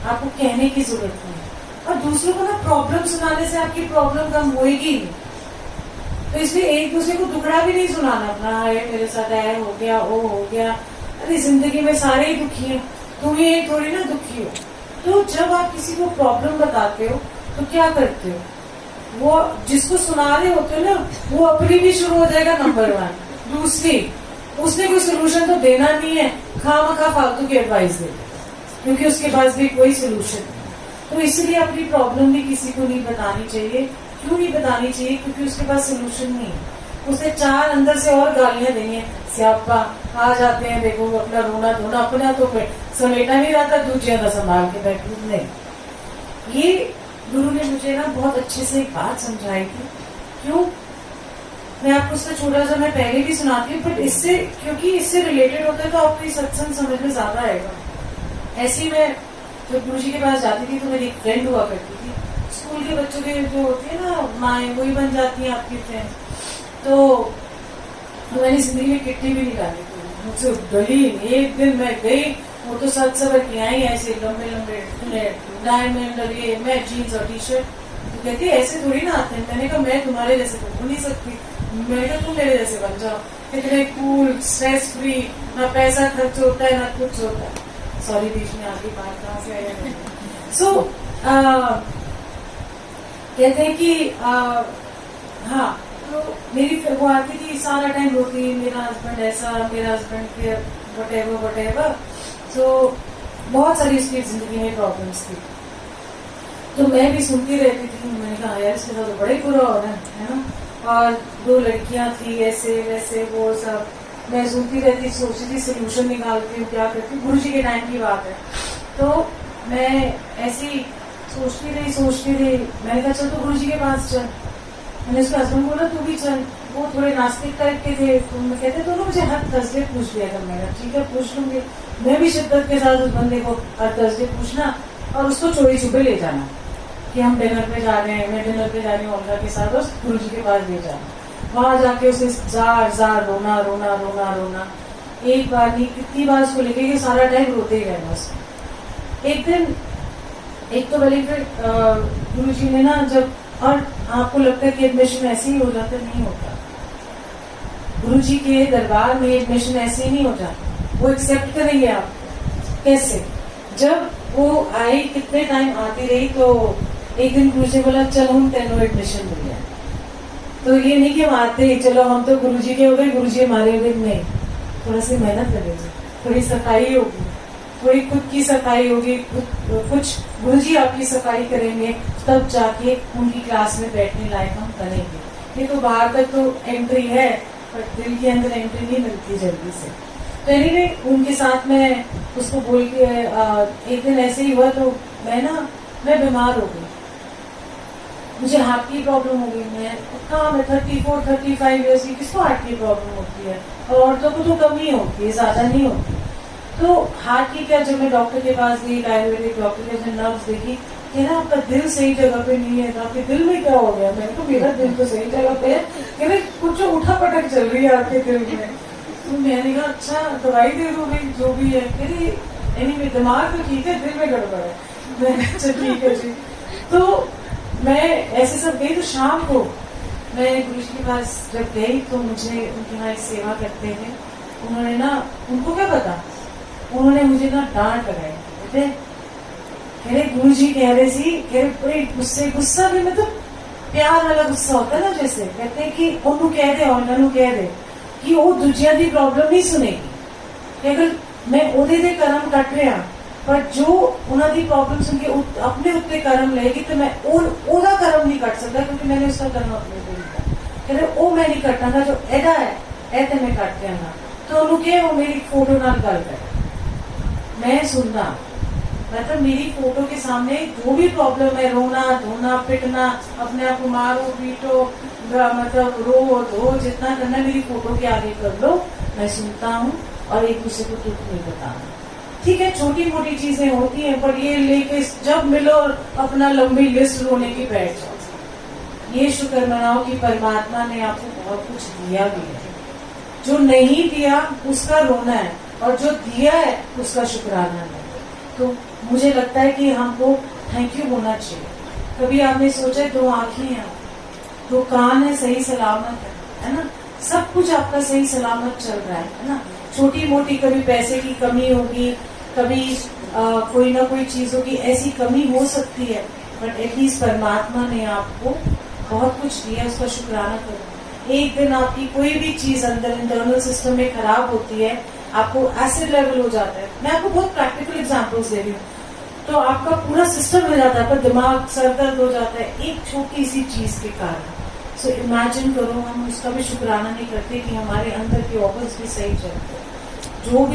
आपको कहने की जरूरत नहीं है। और दूसरों को ना प्रॉब्लम सुनाने से आपकी प्रॉब्लम कम होएगी नहीं। तो इसलिए एक दूसरे को दुखड़ा भी नहीं सुनाना अपना, अरे मेरे साथ ऐ हो गया, वो हो गया। अरे जिंदगी में सारे ही दुखी हैं, तुम ही एक थोड़ी ना दुखी हो। तो जब आप किसी को प्रॉब्लम बताते हो तो क्या करते हो, वो जिसको सुना रहे होते हो ना, वो अपनी भी शुरू हो जाएगा नंबर 1। दूसरी, उसने कोई सोल्यूशन तो देना नहीं है, खामखा फालतू की एडवाइस दे, क्योंकि उसके पास भी कोई सोल्यूशन नहीं। तो इसलिए अपनी प्रॉब्लम भी किसी को नहीं बतानी चाहिए। क्यों नहीं बतानी चाहिए? क्योंकि उसके पास सोल्यूशन नहीं है। उसे 4 अंदर से और गालियां देंगे, स्यापा आ जाते हैं, देखो अपना रोना धोना अपना तो समेटा नहीं रहता, दूसरे का संभाल के बैठू नहीं। ये गुरु ने मुझे ना बहुत अच्छे से एक बात समझाई थी। क्यों? मैं आपको उसका छोटा सा मैं पहले भी सुनाती हूँ, बट इससे, क्योंकि इससे रिलेटेड होता है तो आपको ये सत्संग समझ में ज्यादा आएगा। ऐसी मैं जब गुरु जी के पास जाती थी तो मेरी एक फ्रेंड हुआ करती थी। स्कूल के बच्चों के जो होती है ना माएँ, वही बन जाती हैं आपकी फ्रेंड। तो मैंने जिंदगी में किट्टी भी निकाली थी, मुझसे डली। एक दिन मैं गई, वो तो सच सबर की आई, ऐसे लंबे लंबे डायमंड और ये, मैं जीन्स और टी शर्ट। तो कहती ऐसे थोड़ी ना आते हैं। मैंने कहा मैं तुम्हारे जैसे तो हो नहीं सकती, मैं कहा तुम मेरे जैसे बन जाओ। इतने कूल, स्ट्रेस फ्री, ना पैसा खर्च होता है ना कुछ होता है। सॉरी बीच में आगे बात कहाँ से आया। सो कहते हैं कि हाँ, तो मेरी वो आती थी सारा टाइम रोती, मेरा हस्बैंड ऐसा, मेरा हस्बैंड वटेवर। तो बहुत सारी उसकी जिंदगी में प्रॉब्लम्स थी, तो मैं भी सुनती रहती थी। मैंने कहा यार इसके साथ तो बड़ा ही बुरा हो रहा है ना। और 2 लड़कियां थी, ऐसे वैसे वो सब मैं सुनती रहती, सोचती थी सोल्यूशन निकालती हूँ, क्या करती हूँ। गुरु जी के टाइम की बात है। तो मैं ऐसी सोचती रही। मैंने कहा चल तो गुरु जी के पास चल। मैंने उसके हस्बैंड बोला तू भी चल। वो थोड़े नास्तिक टाइप के थे, तो कहते दोनों मुझे हर थर्सडे पूछ लिया कर। मैंने ठीक है पूछ लूंगी। मैं भी शिद्दत के साथ उस बंदे को हर थर्सडे पूछना और उसको चोरी छुपे ले जाना कि हम डिनर पे जा रहे हैं, मैं डिनर पे जा रही हूँ उनका के साथ, और गुरु जी के पास ले जाना। वहां जाके उसे जार रोना। एक बार नहीं कितनी बार उसको लेके कि सारा टाइम रोते ही रहना उसको। एक दिन एक तो पहले फिर गुरु जी ने ना, जब और आपको लगता है कि एडमिशन ऐसे ही हो जाता, नहीं होता। गुरु जी के दरबार में एडमिशन ऐसे ही नहीं हो जाता, वो एक्सेप्ट करेंगे आपको। कैसे? जब वो आई, कितने टाइम आती रही, तो एक दिन गुरु जी बोला चल हम तेनो एडमिशन मिल गया। तो ये नहीं कि हम आते चलो हम तो गुरु जी के हो गए, गुरु जी हमारे हो गए, नहीं। थोड़ा सी मेहनत लगेगी, थोड़ी सफाई होगी, थोड़ी खुद की सफाई होगी, कुछ गुरु जी आपकी सफाई करेंगे, तब जाके उनकी क्लास में बैठने लायक हम बनेंगे। नहीं तो बाहर तक तो एंट्री है, पर दिल के अंदर एंट्री नहीं मिलती जल्दी से। तो एनीवे उनके साथ में उसको बोल के एक दिन ऐसे ही हुआ, तो मैं बीमार हो गई, मुझे हार्ट की प्रॉब्लम हो गई। मैं 34-35 ईयर्स की, किसको हार्ट की प्रॉब्लम होती है? और औरतों को तो कम ही होती है, ज्यादा नहीं होती। तो हार्ट की क्या, जब मैं डॉक्टर के पास गई, आयुर्वेदिक डॉक्टर के, नर्व्स देखी, कि ना आपका दिल सही जगह पे नहीं है। आपके दिल में क्या हो गया? मैंने तो मेरा दिल तो सही जगह पे है, कि कुछ उठा पटक चल रही है आपके दिल में। तो मैंने कहा अच्छा दवाई दे दो भाई, जो भी है। एनीवे दिमाग तो ठीक है, दिल में गड़बड़ है। मैंने अच्छा ठीक है जी। तो मैं ऐसे सब गई। तो शाम को मैं गुरु जी के पास जब गई, तो मुझे उनके यहाँ एक सेवा करते थे, उन्होंने ना, उनको क्या पता, उन्होंने मुझे ना डांट लगाई। कहते मेरे गुरु जी कह रहे सी, बड़े गुस्सा भी, मतलब प्यार वाला गुस्सा होता है ना, जैसे कहते हैं कि उन्हों कह दे, उन्होंने कह दे कि वो दूजिया की प्रॉब्लम नहीं सुनेगी, कि अगर मैं ओदे दे कर्म कट रहा, पर जो उन्होंने प्रॉब्लम सुन के अपने उत्ते कर्म लेगी, तो मैं ओदा कर्म नहीं कट सकता, क्योंकि मैंने उसका कर्म अपने को लिया। कहते वो मैं नहीं कटना, जो एदा है ऐसे मैं कट के आना। तो उन्होंने वो मेरी फोटो नाल गल कर, मैं सुनना, मतलब मेरी फोटो के सामने जो भी प्रॉब्लम है, रोना धोना पिटना, अपने आप को मारो पीटो, मतलब रो धो, जितना करना मेरी फोटो के आगे कर लो, मैं सुनता हूँ और एक दूसरे को दुख नहीं बताना। ठीक है, छोटी मोटी चीजें होती हैं, पर ये लेके जब मिलो अपना लंबी लिस्ट रोने की बैठ जाओ। ये शुक्र मनाओ कि परमात्मा ने आपको बहुत कुछ दिया भी है, जो नहीं दिया उसका रोना है, और जो दिया है उसका शुक्राना है। तो मुझे लगता है कि हमको थैंक यू बोलना चाहिए। कभी आपने सोचा 2 आंखें हैं, 2 कान है, सही सलामत है ना, सब कुछ आपका सही सलामत चल रहा है ना। छोटी मोटी कभी पैसे की कमी होगी, कभी कोई ना कोई चीज होगी, ऐसी कमी हो सकती है, बट एटलीस्ट परमात्मा ने आपको बहुत कुछ दिया, उसका शुक्राना करो। एक दिन आपकी कोई भी चीज अंदर इंटरनल सिस्टम में खराब होती है, आपको एसिड लेवल हो जाता है। मैं आपको बहुत प्रैक्टिकल एग्जांपल्स दे रही हूँ। तो आपका पूरा सिस्टम हिल जाता है, आपका दिमाग, सर दर्द हो जाता है एक छोटी सी चीज के कारण। सो इमेजिन करो हम उसका भी शुक्राना नहीं करते कि हमारे अंदर के ऑर्गन्स भी सही चलते, जो भी